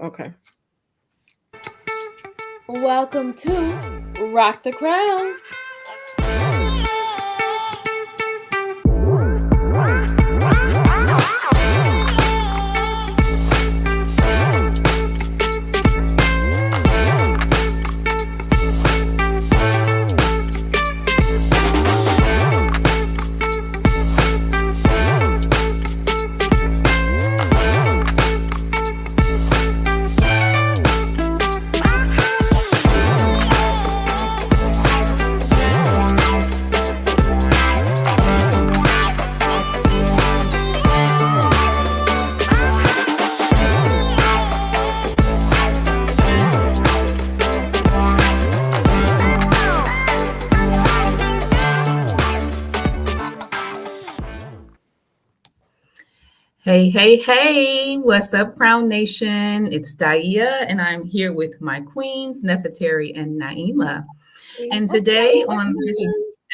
Okay. Welcome to Rock the Crown. Hey, hey, hey, what's up, Crown Nation? It's Daia, and I'm here with my queens, Nefertari and Naima. And today on this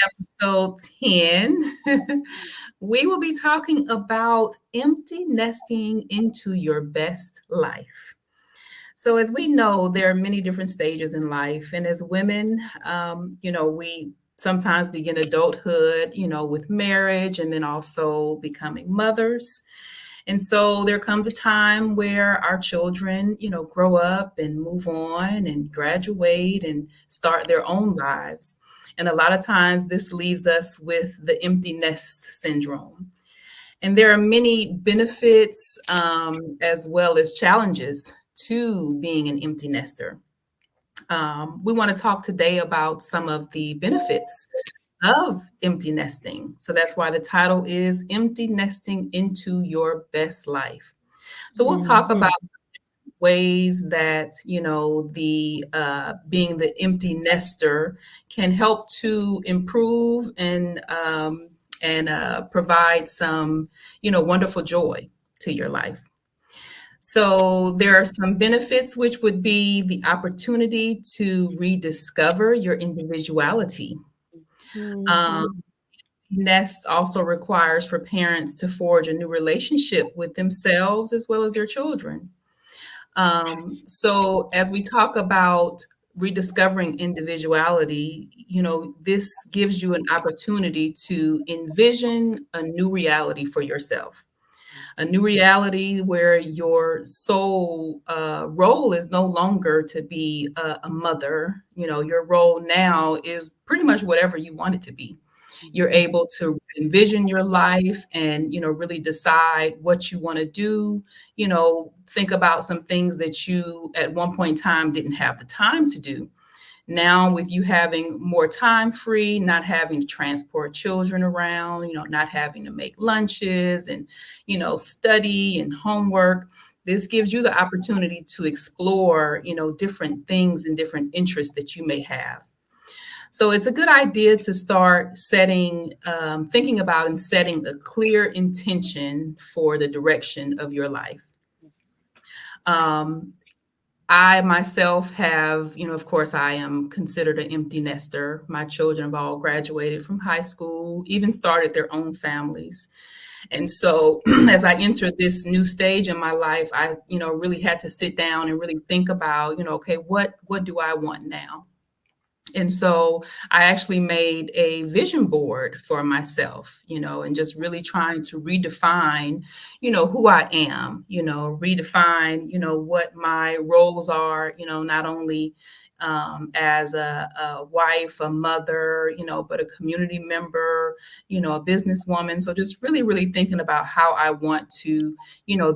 episode 10, we will be talking about empty nesting into your best life. So, as we know, there are many different stages in life. And as women, we sometimes begin adulthood, with marriage and then also becoming mothers. And so there comes a time where our children, grow up and move on and graduate and start their own lives. And a lot of times this leaves us with the empty nest syndrome. And there are many benefits as well as challenges to being an empty nester. We want to talk today about some of the benefits of empty nesting. So that's why the title is Empty Nesting into Your Best Life. So we'll talk about ways that the being the empty nester can help to improve and provide some wonderful joy to your life. So there are some benefits, which would be the opportunity to rediscover your individuality. Um, Nest also requires for parents to forge a new relationship with themselves as well as their children. So as we talk about rediscovering individuality, this gives you an opportunity to envision a new reality for yourself, a new reality where your sole role is no longer to be a mother. Your role now is pretty much whatever you want it to be. You're able to envision your life and really decide what you want to do. Think about some things that you at one point in time didn't have the time to do. Now, with you having more time free, not having to transport children around, not having to make lunches and, study and homework, this gives you the opportunity to explore, different things and different interests that you may have. So it's a good idea to start thinking about and setting a clear intention for the direction of your life. Um, I myself have, of course, I am considered an empty nester. My children have all graduated from high school, even started their own families. And so as I entered this new stage in my life, I, really had to sit down and really think about, okay, what do I want now? And so I actually made a vision board for myself, and just really trying to redefine, who I am, redefine, what my roles are, not only as a wife, a mother, but a community member, a businesswoman. So just really, really thinking about how I want to,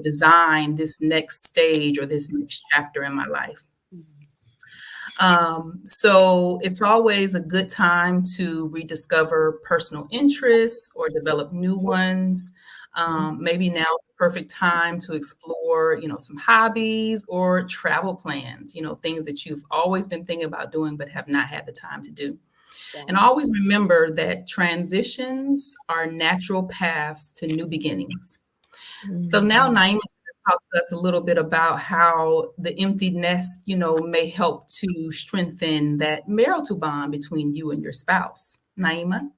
design this next stage or this next chapter in my life. So it's always a good time to rediscover personal interests or develop new ones. Maybe now's the perfect time to explore, some hobbies or travel plans, things that you've always been thinking about doing but have not had the time to do. And always remember that transitions are natural paths to new beginnings. So now Naima talk to us a little bit about how the empty nest, may help to strengthen that marital bond between you and your spouse. Naima?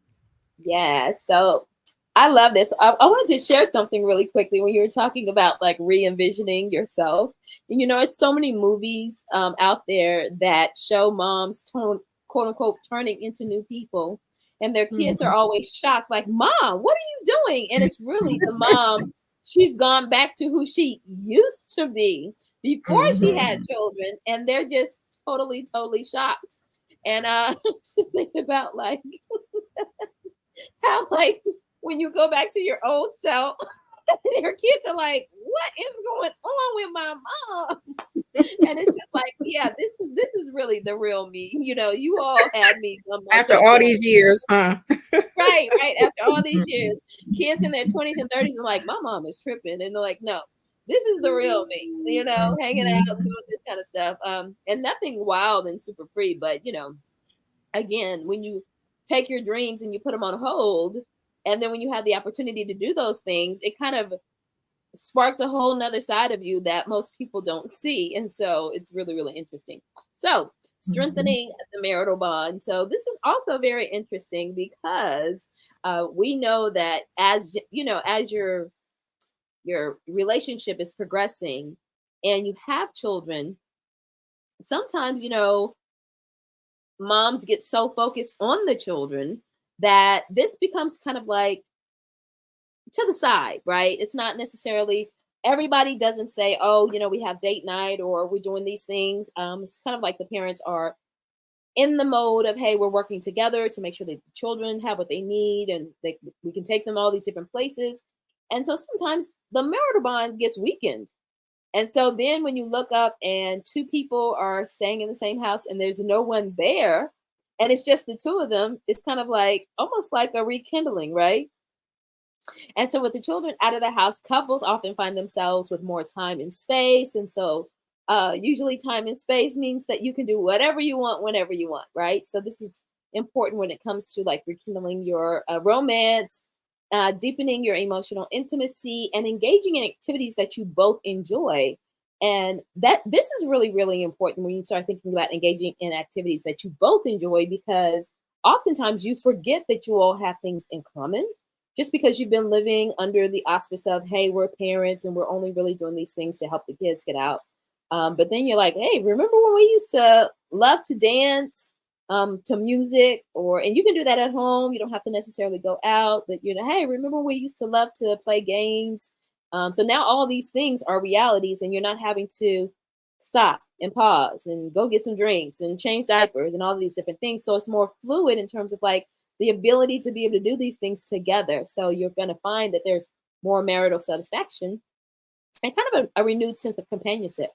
Yeah. So I love this. I wanted to share something really quickly when you were talking about like re-envisioning yourself. And, there's so many movies out there that show moms quote unquote turning into new people, and their kids are Mhm. always shocked, like, "Mom, what are you doing?" And it's really the mom. She's gone back to who she used to be before she had Mhm. children, and they're just totally, totally shocked. And just thinking about like how like when you go back to your old self, your kids are like, "What is going on with my mom?" And it's just like, yeah, this is really the real me. You all had me dumb After myself all down. these years, huh? Right, right. After all these years, Mhm. kids in their 20s and 30s are like, "My mom is tripping," and they're like, "No, this is the real me." Hanging out and Mhm. doing this kind of stuff. And nothing wild and super free, but again, when you take your dreams and you put them on hold, and then when you have the opportunity to do those things, it kind of sparks a whole nother side of you that most people don't see. And so it's really, really interesting. So Mhm. strengthening the marital bond. So this is also very interesting because we know that as your relationship is progressing and you have children, sometimes moms get so focused on the children that this becomes kind of like to the side, right? It's not necessarily everybody doesn't say, "Oh, we have date night or we're doing these things." It's kind of like the parents are in the mode of, "Hey, we're working together to make sure that the children have what they need and we can take them all these different places." And so sometimes the marital bond gets weakened. And so then when you look up and two people are staying in the same house and there's no one there, and it's just the two of them, it's kind of like almost like a rekindling, right? And so, with the children out of the house, couples often find themselves with more time and space. And so, usually, time and space means that you can do whatever you want whenever you want, right? So, this is important when it comes to like rekindling your romance, deepening your emotional intimacy, and engaging in activities that you both enjoy. And that this is really, really important when you start thinking about engaging in activities that you both enjoy, because oftentimes you forget that you all have things in common just because you've been living under the auspice of, hey, we're parents and we're only really doing these things to help the kids get out. But then you're like, hey, remember when we used to love to dance to music, and you can do that at home. You don't have to necessarily go out, but hey, remember we used to love to play games. So now all these things are realities, and you're not having to stop and pause and go get some drinks and change diapers and all these different things. So it's more fluid in terms of like the ability to be able to do these things together. So you're going to find that there's more marital satisfaction and kind of a renewed sense of companionship,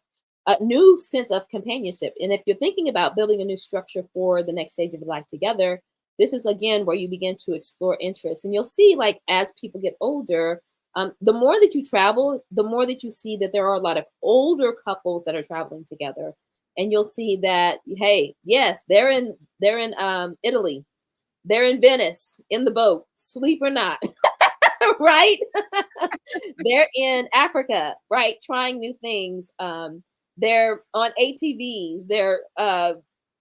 a new sense of companionship. And if you're thinking about building a new structure for the next stage of your life together, this is again where you begin to explore interests. And you'll see, like, as people get older, the more that you travel, the more that you see that there are a lot of older couples that are traveling together. And you'll see that, hey, yes, they're in Italy, they're in Venice in the boat, sleep or not, right? They're in Africa, right? Trying new things. They're on ATVs, they're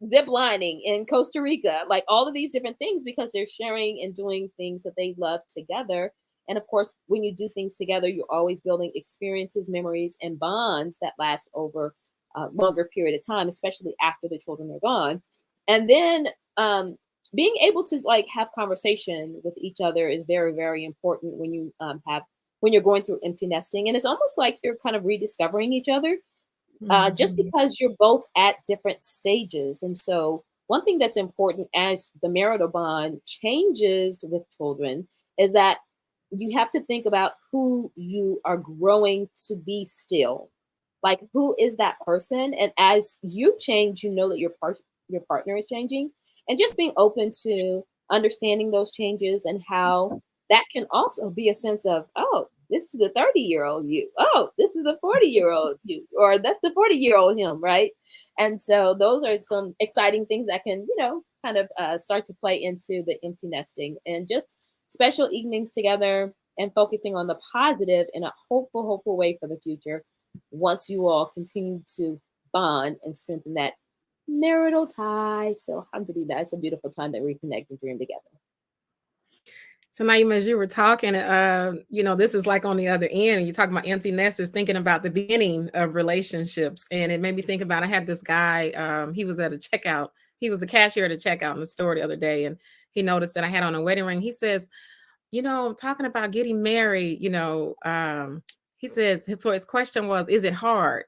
zip lining in Costa Rica, like all of these different things because they're sharing and doing things that they love together. And of course, when you do things together, you're always building experiences, memories, and bonds that last over a longer period of time, especially after the children are gone. And then being able to like have conversation with each other is very, very important when you have when you're going through empty nesting, and it's almost like you're kind of rediscovering each other, just Mhm. because you're both at different stages. And so one thing that's important as the marital bond changes with children is that you have to think about who you are growing to be still, like who is that person, and as you change, you know that your partner is changing, and just being open to understanding those changes and how that can also be a sense of, oh, this is the 30-year-old you, oh, this is the 40-year-old you, or that's the 40-year-old him, right? And so those are some exciting things that can kind of start to play into the empty nesting, and just special evenings together and focusing on the positive in a hopeful way for the future once you all continue to bond and strengthen that marital tie. So alhamdulillah, it's a beautiful time that we connect and dream together. So Naima, as you were talking, this is like on the other end, and you're talking about empty nesters, thinking about the beginning of relationships. And it made me think about, I had this guy, he was at a checkout. He was a cashier at a checkout in the store the other day, and he noticed that I had on a wedding ring. He says, talking about getting married, he says, so his question was, is it hard?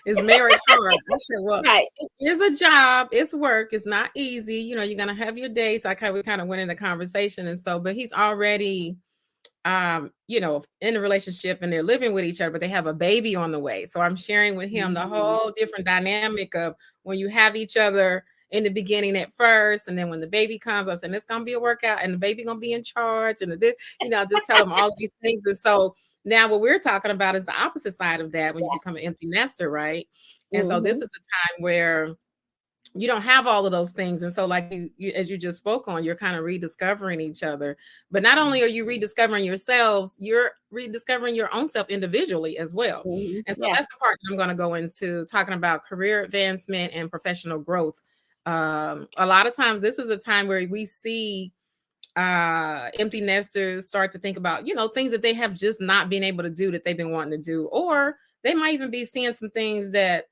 Is marriage hard? I said, well, Right. it is a job, it's work, it's not easy. You're gonna have your days. So we kind of went into conversation, and so, but he's already in a relationship, and they're living with each other, but they have a baby on the way. So I'm sharing with him the whole different dynamic of when you have each other in the beginning at first, and then when the baby comes, I said it's gonna be a workout, and the baby gonna be in charge, and just tell them all these things. And so now what we're talking about is the opposite side of that, when you become an empty nester, right? And so this is a time where you don't have all of those things. And so like you as you just spoke on, you're kind of rediscovering each other. But not only are you rediscovering yourselves, you're rediscovering your own self individually as well. And so that's the part that I'm going to go into, talking about career advancement and professional growth. A lot of times this is a time where we see empty nesters start to think about, things that they have just not been able to do that they've been wanting to do, or they might even be seeing some things that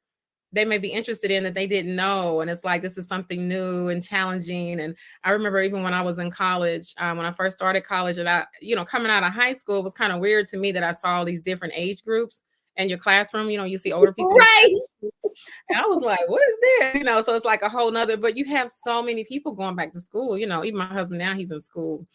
they may be interested in that they didn't know. And it's like, this is something new and challenging. And I remember even when I was in college, when I first started college, and I, coming out of high school, it was kind of weird to me that I saw all these different age groups in your classroom. You see older people. Right. And I was like, what is this? So it's like a whole nother, but you have so many people going back to school, even my husband now, he's in school,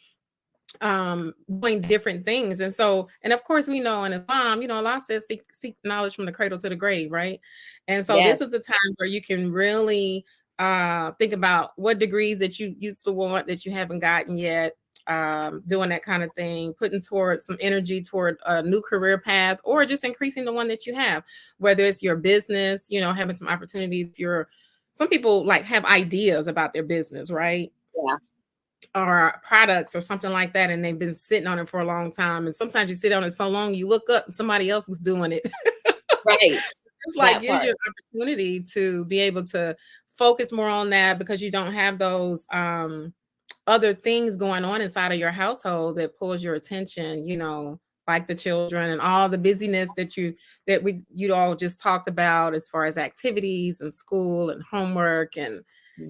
doing different things. And so, and of course we know in Islam, Allah says seek knowledge from the cradle to the grave, right? And so this is a time where you can really think about what degrees that you used to want that you haven't gotten yet, doing that kind of thing, putting toward some energy toward a new career path, or just increasing the one that you have, whether it's your business, having some opportunities. Some people like have ideas about their business, right? Yeah. Or products or something like that, and they've been sitting on it for a long time. And sometimes you sit on it so long, you look up and somebody else is doing it. Right. It's like gives you an opportunity to be able to focus more on that, because you don't have those other things going on inside of your household that pulls your attention, like the children and all the busyness that you all just talked about, as far as activities and school and homework and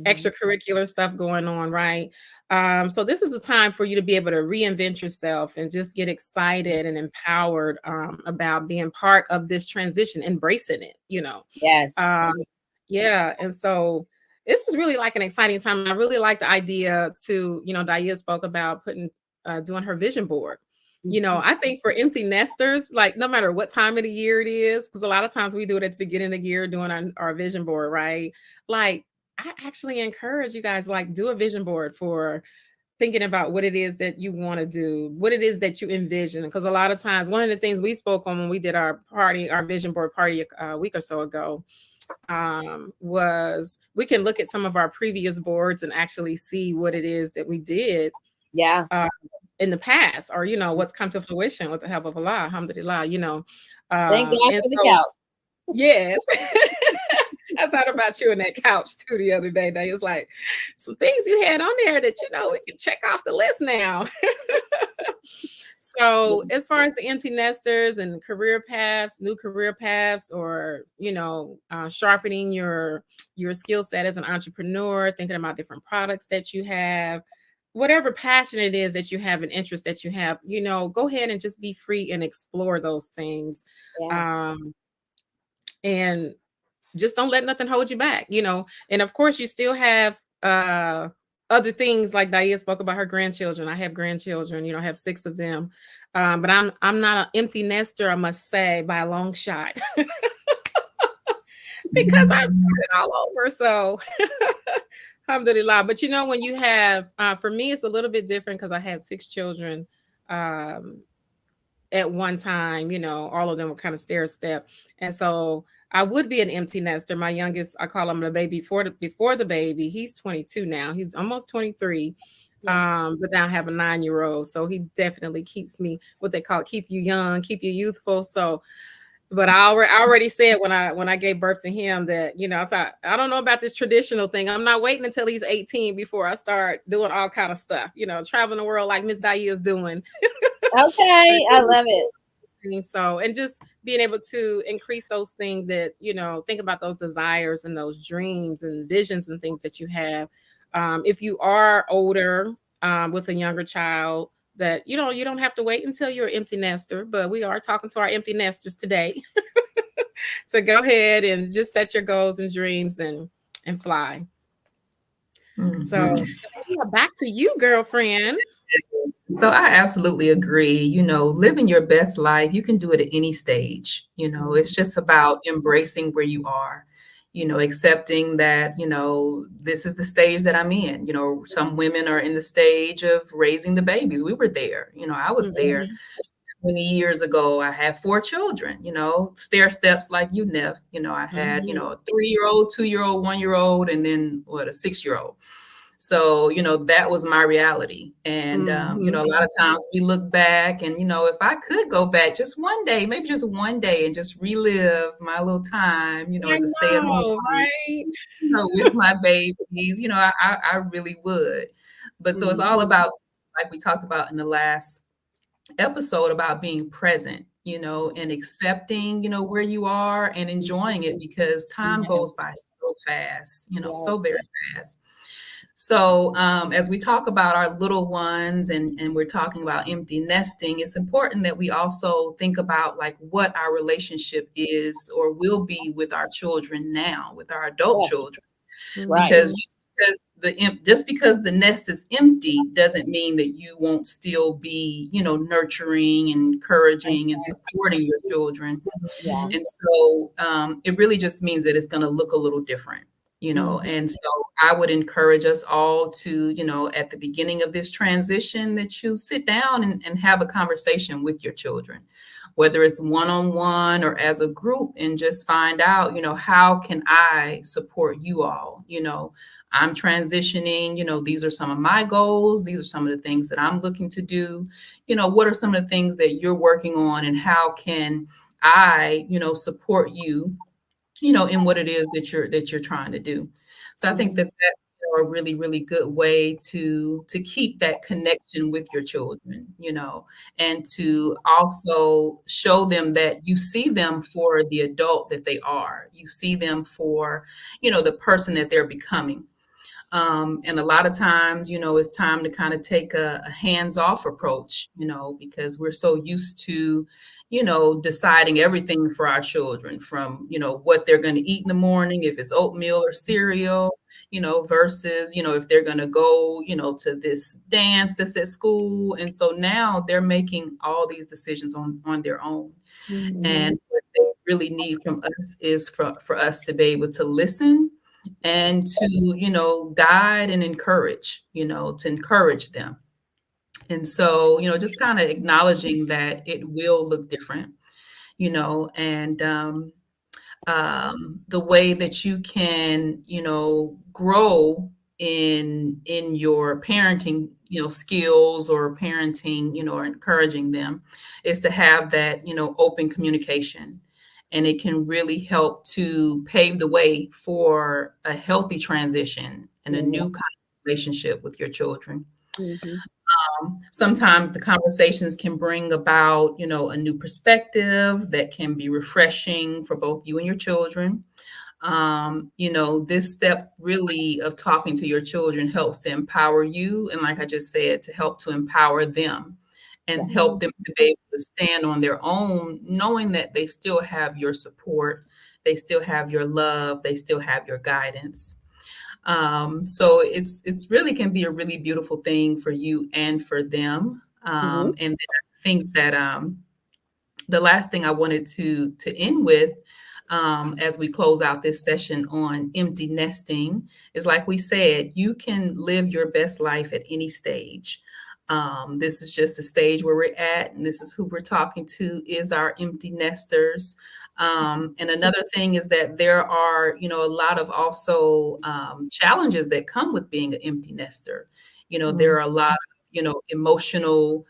extracurricular stuff going on, right? So this is a time for you to be able to reinvent yourself and just get excited and empowered about being part of this transition, embracing it, Yes. Yeah. And so this is really like an exciting time. I really like the idea to, Daya spoke about doing her vision board. I think for empty nesters, like no matter what time of the year it is, because a lot of times we do it at the beginning of the year, doing our vision board, right? Like, I actually encourage you guys, like, do a vision board for thinking about what it is that you want to do, what it is that you envision. Because a lot of times, one of the things we spoke on when we did our vision board party a week or so ago, was we can look at some of our previous boards and actually see what it is that we did in the past, or, what's come to fruition with the help of Allah, alhamdulillah, Thank God for the couch. Yes. I thought about you on that couch too the other day. They was like some things you had on there that we can check off the list now. So as far as the empty nesters and career paths, new career paths, or sharpening your skill set as an entrepreneur, thinking about different products that you have, whatever passion it is that you have, an interest that you have, go ahead and just be free and explore those things. And just don't let nothing hold you back, and of course you still have other things, like Daya spoke about her grandchildren. I have grandchildren, I have 6 of them, but I'm not an empty nester, I must say, by a long shot. Because I've started all over, so alhamdulillah. But when you have, for me, it's a little bit different because I had 6 children at one time, all of them were kind of stair step. And so I would be an empty nester. My youngest, I call him the baby before the baby. He's 22 now. He's almost 23. But now I have a 9-year-old. So he definitely keeps me, what they call, keep you young, keep you youthful. So But I already said when I gave birth to him that, I said, I don't know about this traditional thing. I'm not waiting until he's 18 before I start doing all kind of stuff, traveling the world like Miss Dia is doing. Okay, I love it. So, and just being able to increase those things that, think about those desires and those dreams and visions and things that you have. If you are older, with a younger child, that, you don't have to wait until you're an empty nester, but we are talking to our empty nesters today to go ahead and just set your goals and dreams and fly. So Mhm. yeah, back to you, girlfriend. So I absolutely agree. Living your best life, you can do it at any stage. It's just about embracing where you are, accepting that, this is the stage that I'm in. Some women are in the stage of raising the babies. We were there. I was there Mhm. 20 years ago. I had 4 children, stair steps like you, Neff. I had, Mhm. a 3-year-old, 2-year-old, 1-year-old, and then a 6-year-old. So, that was my reality. And, Mhm. a lot of times we look back and, if I could go back just one day, maybe just one day and just relive my little time, I as a stay-at-home know, mom, right? with my babies, I really would. But so it's all Mhm. about, like we talked about in the last episode, about being present, and accepting, where you are and enjoying it, because time Yeah. goes by so fast, Yeah. so very fast. So, as we talk about our little ones and we're talking about empty nesting, it's important that we also think about like what our relationship is or will be with our children now, with our adult Yeah. children, Right. because Mhm. just because the nest is empty doesn't mean that you won't still be, nurturing and That's encouraging and right. supporting your children. Yeah. Mhm. And so it really just means that it's going to look a little different, Mhm. and so I would encourage us all to, at the beginning of this transition, that you sit down and have a conversation with your children, whether it's one-on-one or as a group, and just find out, how can I support you all? I'm transitioning, these are some of my goals. These are some of the things that I'm looking to do. What are some of the things that you're working on, and how can I, support you, in what it is that you're trying to do. So I think that Mhm. that's a really, really good way to keep that connection with your children, and to also show them that you see them for the adult that they are. You see them for, the person that they're becoming. And a lot of times, it's time to kind of take a hands-off approach, because we're so used to, deciding everything for our children, from, what they're going to eat in the morning, if it's oatmeal or cereal, versus, if they're going to go, to this dance that's at school. And so now they're making all these decisions on their own. Mhm. And what they really need from us is for us to be able to listen and to, guide and encourage, to encourage them. And so, just kind of acknowledging that it will look different, and the way that you can, grow in your parenting, skills, or parenting, or encouraging them, is to have that, open communication. And it can really help to pave the way for a healthy transition and a Yeah. new kind of relationship with your children. Mm-hmm. Sometimes the conversations can bring about, a new perspective that can be refreshing for both you and your children. This step really of talking to your children helps to empower you. And like I just said, to help to empower them and help Mhm. them to be able to stand on their own, knowing that they still have your support, they still have your love, they still have your guidance. So it's really can be a really beautiful thing for you and for them. Mm-hmm. And then I think that the last thing I wanted to end with, as we close out this session on empty nesting, is, like we said, you can live your best life at any stage. This is just a stage where we're at, and this is who we're talking to, is our empty nesters. And another thing is that there are, a lot of also challenges that come with being an empty nester. There Mhm. are a lot of, emotional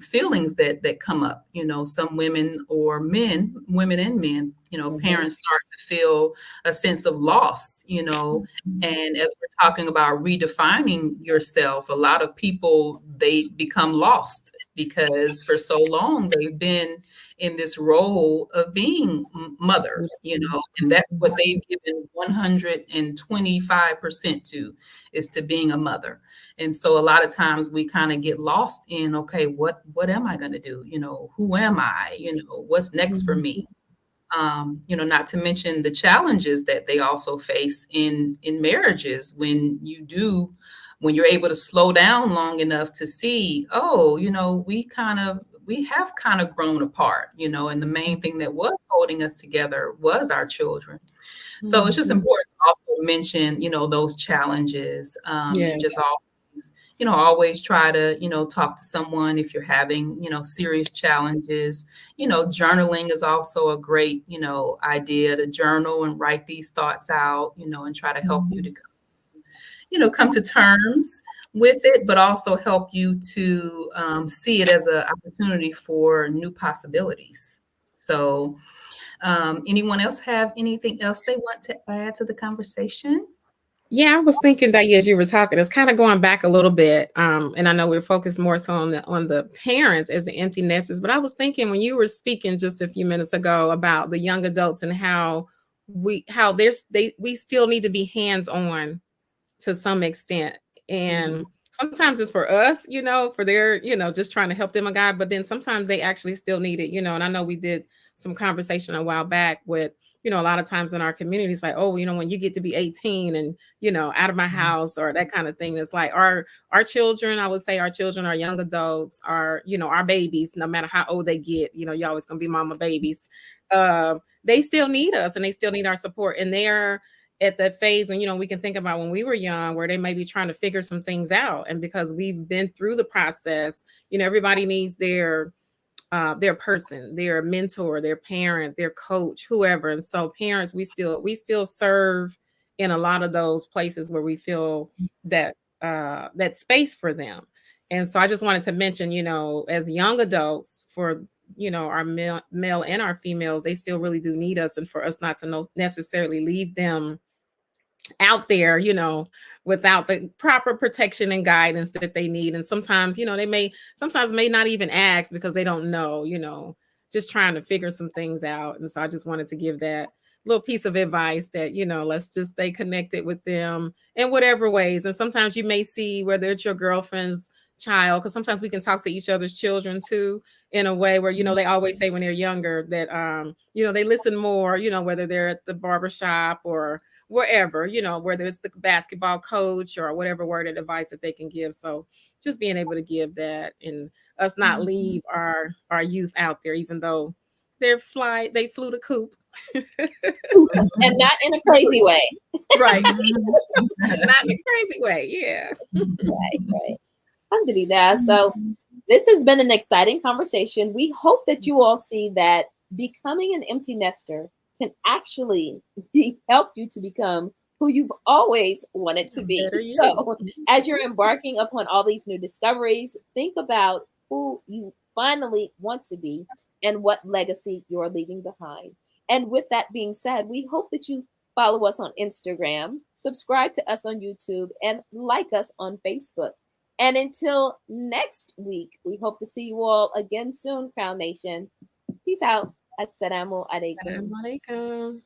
feelings that come up. Some women or men, women and men, parents start to feel a sense of loss, and as we're talking about redefining yourself, a lot of people, they become lost because for so long they've been in this role of being mother, and that's what they've given 125% to, is to being a mother. And so a lot of times we kind of get lost in, okay, what am I going to do? Who am I? What's next for me? Not to mention the challenges that they also face in marriages when you're able to slow down long enough to see, oh, we have kind of grown apart, and the main thing that was holding us together was our children. So it's just important to also mention, those challenges, and just always try to, talk to someone if you're having, serious challenges. Journaling is also a great, idea, to journal and write these thoughts out, and try to help you to, come to terms with it, but also help you to see it as an opportunity for new possibilities. So anyone else have anything else they want to add to the conversation? Yeah, I was thinking that as you were talking, it's kind of going back a little bit. And I know we're focused more so on the parents as the empty nesters, but I was thinking when you were speaking just a few minutes ago about the young adults and how we still need to be hands-on to some extent. And sometimes it's for us, for their, just trying to help them a guide, but then sometimes they actually still need it, and I know we did some conversation a while back with, a lot of times in our communities, like, oh, when you get to be 18 and, out of my house or that kind of thing, it's like our children, I would say our children, our young adults, our babies, no matter how old they get, you're always going to be mama babies. They still need us and they still need our support. And they're at that phase when, we can think about when we were young, where they may be trying to figure some things out. And because we've been through the process, everybody needs their person, their mentor, their parent, their coach, whoever. And so parents, we still serve in a lot of those places where we feel that that space for them. And so I just wanted to mention, as young adults, for our male and our females, they still really do need us, and for us not to necessarily leave them out there, without the proper protection and guidance that they need. And sometimes, they may not even ask because they don't know, just trying to figure some things out. And so I just wanted to give that little piece of advice that, let's just stay connected with them in whatever ways. And sometimes you may see whether it's your girlfriend's child, because sometimes we can talk to each other's children too, in a way where, they always say when they're younger that, they listen more, whether they're at the barbershop or wherever, whether it's the basketball coach or whatever word of advice that they can give. So just being able to give that, and us not leave our youth out there, even though they flew the coop. And not in a crazy way. Right. Not in a crazy way. Yeah. Right. Alhamdulillah. So this has been an exciting conversation. We hope that you all see that becoming an empty nester can actually help you to become who you've always wanted to be. So as you're embarking upon all these new discoveries, think about who you finally want to be and what legacy you're leaving behind. And with that being said, we hope that you follow us on Instagram, subscribe to us on YouTube, and like us on Facebook. And until next week, we hope to see you all again soon, Crown Nation. Peace out. Assalamu alaikum. Assalamu alaikum.